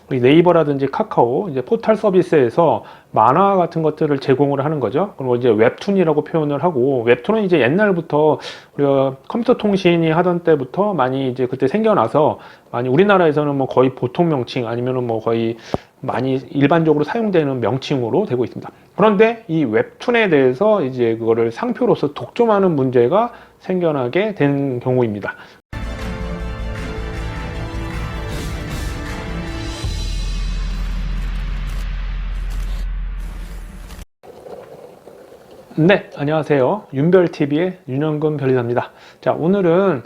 우리 네이버라든지 카카오 이제 포털 서비스에서 만화 같은 것들을 제공을 하는 거죠. 그리고 이제 웹툰이라고 표현을 하고, 웹툰은 이제 옛날부터 우리가 컴퓨터 통신이 하던 때부터 많이 이제 그때 생겨나서 많이 우리나라에서는 뭐 거의 보통 명칭 아니면은 뭐 거의 많이 일반적으로 사용되는 명칭으로 되고 있습니다. 그런데 이 웹툰에 대해서 이제 그거를 상표로서 독점하는 문제가 생겨나게 된 경우입니다. 네, 안녕하세요. 윤별TV의 윤영근 변리사입니다. 자, 오늘은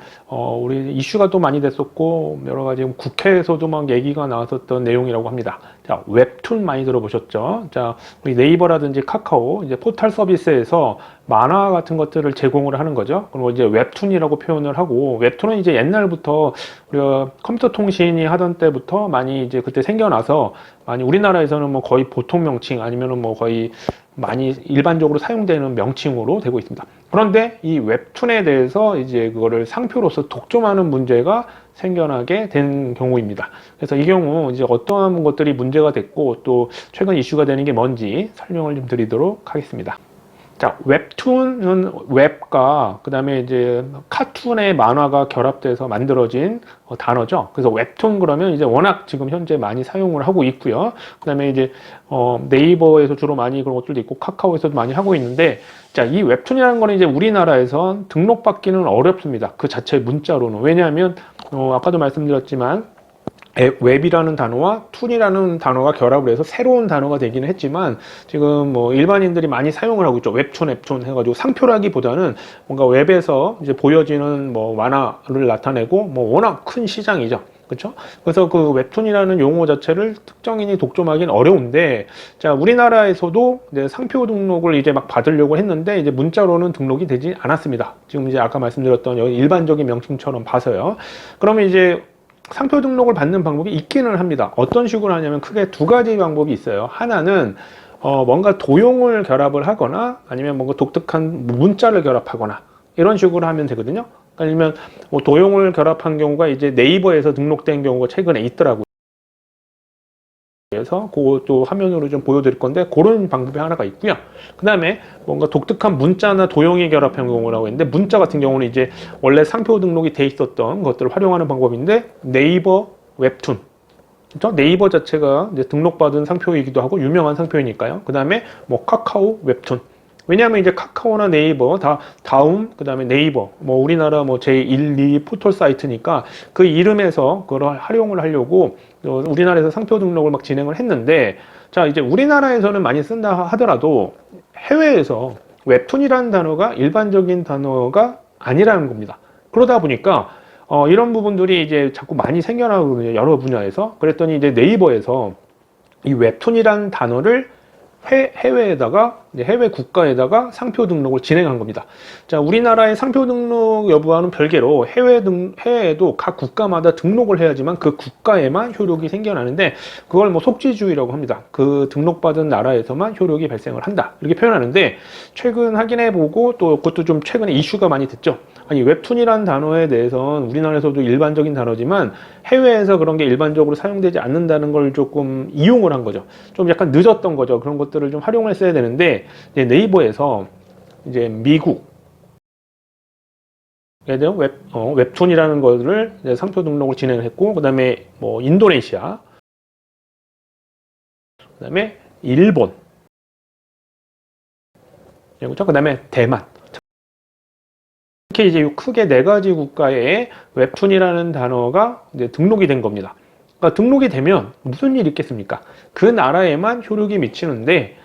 우리 이슈가 또 많이 됐었고 여러 가지 국회에서도 막 얘기가 나왔었던 내용이라고 합니다. 자, 웹툰 많이 들어보셨죠? 자, 우리 네이버라든지 카카오 이제 포털 서비스에서 만화 같은 것들을 제공을 하는 거죠. 그리고 이제 웹툰이라고 표현을 하고, 웹툰은 이제 옛날부터 우리가 컴퓨터 통신이 하던 때부터 많이 이제 그때 생겨나서 많이 우리나라에서는 뭐 거의 보통 명칭 아니면은 뭐 거의 많이 일반적으로 사용되는 명칭으로 되고 있습니다. 그런데 이 웹툰에 대해서 이제 그거를 상표로서 독점하는 문제가 생겨나게 된 경우입니다. 그래서 이 경우 이제 어떠한 것들이 문제가 됐고 또 최근 이슈가 되는 게 뭔지 설명을 좀 드리도록 하겠습니다. 자, 웹툰은 웹과 그 다음에 이제 카툰의 만화가 결합돼서 만들어진 단어죠. 그래서 웹툰 그러면 이제 워낙 지금 현재 많이 사용을 하고 있고요. 그 다음에 이제 네이버에서 주로 많이 그런 것들도 있고 카카오에서도 많이 하고 있는데, 자, 이 웹툰이라는 거는 이제 우리나라에선 등록받기는 어렵습니다. 그 자체 문자로는. 왜냐하면 아까도 말씀드렸지만 웹이라는 단어와 툰이라는 단어가 결합을 해서 새로운 단어가 되기는 했지만 지금 뭐 일반인들이 많이 사용을 하고 있죠. 웹툰, 웹툰 해가지고 상표라기보다는 뭔가 웹에서 이제 보여지는 뭐 만화를 나타내고 뭐 워낙 큰 시장이죠. 그렇죠? 그래서 그 웹툰이라는 용어 자체를 특정인이 독점하기는 어려운데, 자, 우리나라에서도 이제 상표 등록을 이제 막 받으려고 했는데 이제 문자로는 등록이 되지 않았습니다. 지금 이제 아까 말씀드렸던 여기 일반적인 명칭처럼 봐서요. 그러면 이제 상표 등록을 받는 방법이 있기는 합니다. 어떤 식으로 하냐면 크게 두 가지 방법이 있어요. 하나는 뭔가 도용을 결합을 하거나 아니면 뭔가 독특한 문자를 결합하거나 이런 식으로 하면 되거든요. 아니면 뭐 도용을 결합한 경우가 이제 네이버에서 등록된 경우가 최근에 있더라고요. 그래서 그것도 화면으로 좀 보여드릴 건데 그런 방법이 하나가 있고요. 그 다음에 뭔가 독특한 문자나 도형이 결합한 경우라고 했는데, 문자 같은 경우는 이제 원래 상표 등록이 돼 있었던 것들을 활용하는 방법인데 네이버 웹툰, 그렇죠? 네이버 자체가 이제 등록받은 상표이기도 하고 유명한 상표이니까요. 그 다음에 뭐 카카오 웹툰. 왜냐하면 이제 카카오나 네이버 다 다음, 그 다음에 네이버, 뭐 우리나라 뭐 제1, 2 포털 사이트니까 그 이름에서 그걸 활용을 하려고 우리나라에서 상표 등록을 막 진행을 했는데, 자, 이제 우리나라에서는 많이 쓴다 하더라도 해외에서 웹툰이라는 단어가 일반적인 단어가 아니라는 겁니다. 그러다 보니까 이런 부분들이 이제 자꾸 많이 생겨나거든요. 여러 분야에서. 그랬더니 이제 네이버에서 이 웹툰이라는 단어를 해외에다가, 해외 국가에다가 상표 등록을 진행한 겁니다. 자, 우리나라의 상표 등록 여부와는 별개로 해외에도 각 국가마다 등록을 해야지만 그 국가에만 효력이 생겨나는데, 그걸 뭐 속지주의라고 합니다. 그 등록받은 나라에서만 효력이 발생을 한다, 이렇게 표현하는데, 최근 확인해보고 또 그것도 좀 최근에 이슈가 많이 됐죠. 아니, 웹툰이라는 단어에 대해서는 우리나라에서도 일반적인 단어지만 해외에서 그런 게 일반적으로 사용되지 않는다는 걸 조금 이용을 한 거죠. 좀 약간 늦었던 거죠. 그런 것들을 좀 활용을 했어야 되는데, 이제 네이버에서 이제 미국 웹툰이라는 거를 상표 등록을 진행을 했고, 그 다음에 뭐 인도네시아, 그 다음에 일본, 그 다음에 대만. 이렇게 이제 크게 네 가지 국가에 웹툰이라는 단어가 이제 등록이 된 겁니다. 그러니까 등록이 되면 무슨 일이 있겠습니까? 그 나라에만 효력이 미치는데,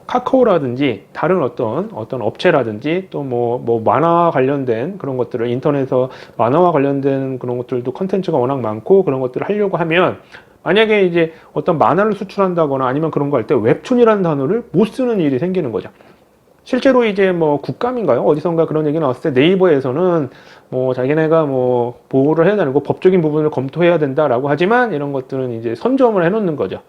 카카오라든지 다른 어떤 업체라든지 또 뭐 만화 관련된 그런 것들을 인터넷에서 만화와 관련된 그런 것들도 컨텐츠가 워낙 많고 그런 것들을 하려고 하면, 만약에 이제 어떤 만화를 수출한다거나 아니면 그런 거 할 때 웹툰이라는 단어를 못 쓰는 일이 생기는 거죠. 실제로 이제 뭐 국감인가요? 어디선가 그런 얘기 나왔을 때 네이버에서는 뭐 자기네가 뭐 보호를 해야 되고 법적인 부분을 검토해야 된다라고 하지만 이런 것들은 이제 선점을 해놓는 거죠.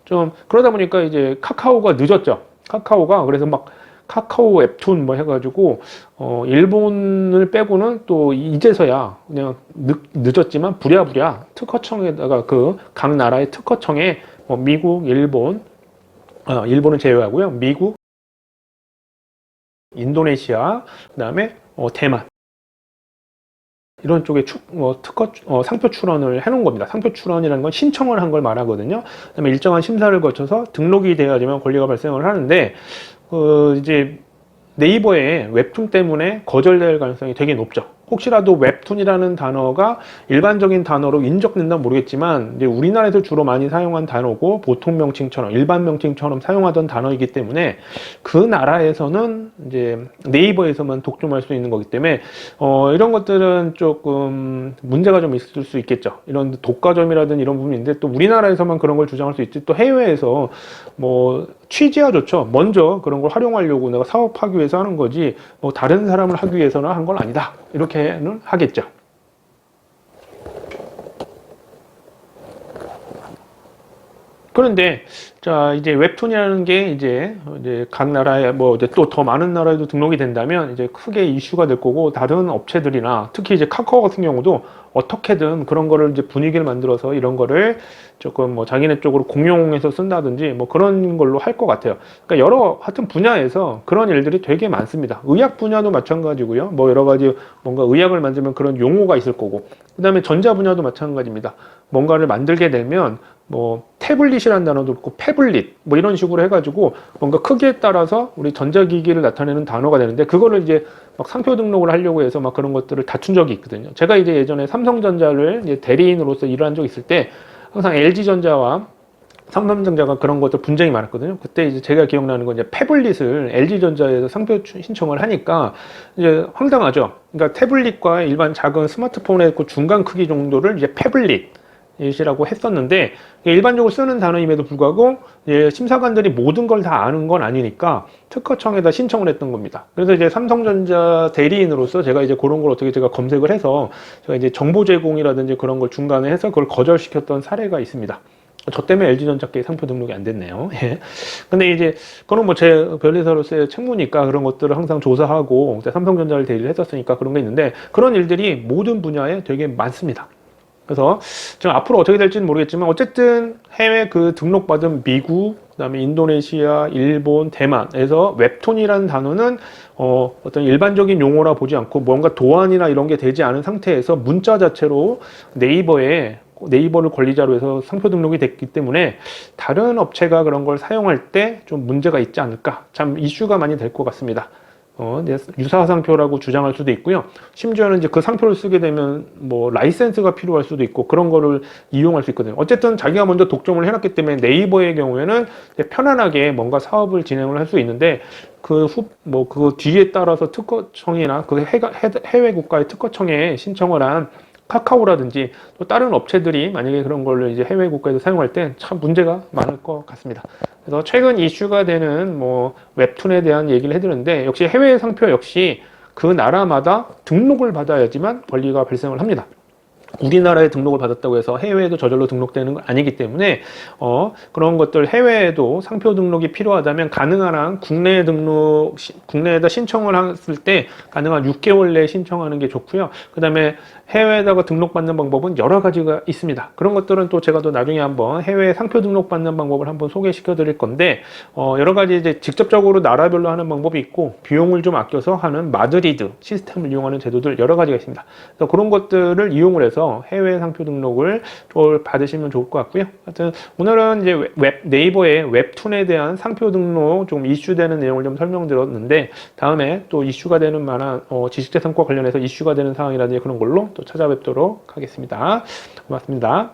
좀 그러다 보니까 이제 카카오가 늦었죠. 카카오가 그래서 막 카카오 웹툰 뭐 해가지고 일본을 빼고는 또 이제서야 그냥 늦었지만 부랴부랴 특허청에다가 그 각 나라의 특허청에 미국, 일본, 일본은 제외하고요. 미국, 인도네시아, 그다음에 대만 이런 쪽에 상표 출원을 해놓은 겁니다. 상표 출원이라는 건 신청을 한 걸 말하거든요. 그다음에 일정한 심사를 거쳐서 등록이 되어야지만 권리가 발생을 하는데 이제 네이버의 웹툰 때문에 거절될 가능성이 되게 높죠. 혹시라도 웹툰이라는 단어가 일반적인 단어로 인정된다면 모르겠지만 이제 우리나라에서 주로 많이 사용한 단어고 보통 명칭처럼 일반 명칭처럼 사용하던 단어이기 때문에 그 나라에서는 이제 네이버에서만 독점할 수 있는 거기 때문에 이런 것들은 조금 문제가 좀 있을 수 있겠죠. 이런 독과점이라든 이런 부분인데 또 우리나라에서만 그런 걸 주장할 수 있지 또 해외에서 뭐 취지야 좋죠. 먼저 그런 걸 활용하려고 내가 사업하기 위해서 하는 거지 뭐 다른 사람을 하기 위해서는 한 건 아니다. 이렇게는 하겠죠. 그런데 자 이제 웹툰이라는 게 이제 각 나라에 뭐 이제 또 더 많은 나라에도 등록이 된다면 이제 크게 이슈가 될 거고 다른 업체들이나 특히 이제 카카오 같은 경우도 어떻게든 그런 거를 이제 분위기를 만들어서 이런 거를 조금 뭐 자기네 쪽으로 공용해서 쓴다든지 뭐 그런 걸로 할 것 같아요. 그러니까 여러 하여튼 분야에서 그런 일들이 되게 많습니다. 의학 분야도 마찬가지고요. 뭐 여러 가지 뭔가 의학을 만들면 그런 용어가 있을 거고 그다음에 전자 분야도 마찬가지입니다. 뭔가를 만들게 되면 뭐 태블릿이라는 단어도 있고 패블릿 뭐 이런 식으로 해가지고 뭔가 크기에 따라서 우리 전자기기를 나타내는 단어가 되는데 그거를 이제 막 상표 등록을 하려고 해서 막 그런 것들을 다툰 적이 있거든요. 제가 이제 예전에 삼성전자를 이제 대리인으로서 일을 한 적이 있을 때 항상 LG전자와 삼성전자가 그런 것들 분쟁이 많았거든요. 그때 이제 제가 기억나는 건 이제 패블릿을 LG전자에서 상표 신청을 하니까 이제 황당하죠. 그러니까 태블릿과 일반 작은 스마트폰의 그 중간 크기 정도를 이제 패블릿 이라고 했었는데 일반적으로 쓰는 단어임에도 불구하고 심사관들이 모든 걸 다 아는 건 아니니까 특허청에다 신청을 했던 겁니다. 그래서 이제 삼성전자 대리인으로서 제가 이제 그런 걸 어떻게 제가 검색을 해서 제가 이제 정보 제공이라든지 그런 걸 중간에 해서 그걸 거절시켰던 사례가 있습니다. 저 때문에 LG전자께 상표 등록이 안 됐네요. 예. 근데 이제 그건 뭐 제 변리사로서의 책무니까 그런 것들을 항상 조사하고 삼성전자를 대리를 했었으니까 그런 게 있는데 그런 일들이 모든 분야에 되게 많습니다. 그래서 지금 앞으로 어떻게 될지는 모르겠지만 어쨌든 해외 그 등록받은 미국, 그다음에 인도네시아, 일본, 대만에서 웹툰이라는 단어는 어떤 일반적인 용어라 보지 않고 뭔가 도안이나 이런 게 되지 않은 상태에서 문자 자체로 네이버를 권리자로 해서 상표 등록이 됐기 때문에 다른 업체가 그런 걸 사용할 때 좀 문제가 있지 않을까 참 이슈가 많이 될 것 같습니다. 유사 상표라고 주장할 수도 있고요. 심지어는 이제 그 상표를 쓰게 되면 뭐 라이센스가 필요할 수도 있고 그런 거를 이용할 수 있거든요. 어쨌든 자기가 먼저 독점을 해놨기 때문에 네이버의 경우에는 편안하게 뭔가 사업을 진행을 할 수 있는데 그 뒤에 따라서 특허청이나 그 해외 국가의 특허청에 신청을 한 카카오라든지 또 다른 업체들이 만약에 그런 걸로 이제 해외 국가에서 사용할 때 참 문제가 많을 것 같습니다. 그래서 최근 이슈가 되는 뭐 웹툰에 대한 얘기를 해드렸는데 역시 해외 상표 역시 그 나라마다 등록을 받아야지만 권리가 발생을 합니다. 우리나라에 등록을 받았다고 해서 해외에도 저절로 등록되는 건 아니기 때문에 그런 것들 해외에도 상표 등록이 필요하다면 가능한 한 국내에다 신청을 했을 때 가능한 6개월 내에 신청하는 게 좋고요. 그 다음에 해외에다가 등록받는 방법은 여러 가지가 있습니다. 그런 것들은 또 제가 또 나중에 한번 해외 상표 등록받는 방법을 한번 소개시켜 드릴 건데 여러 가지 이제 직접적으로 나라별로 하는 방법이 있고 비용을 좀 아껴서 하는 마드리드 시스템을 이용하는 제도들 여러 가지가 있습니다. 그래서 그런 것들을 이용을 해서 해외 상표 등록을 받으시면 좋을 것 같고요. 하여튼 오늘은 이제 네이버의 웹툰에 대한 상표 등록 좀 이슈되는 내용을 좀 설명드렸는데 다음에 또 이슈가 되는 만한 지식재산과 관련해서 이슈가 되는 사항이라든지 그런 걸로 또 찾아뵙도록 하겠습니다. 고맙습니다.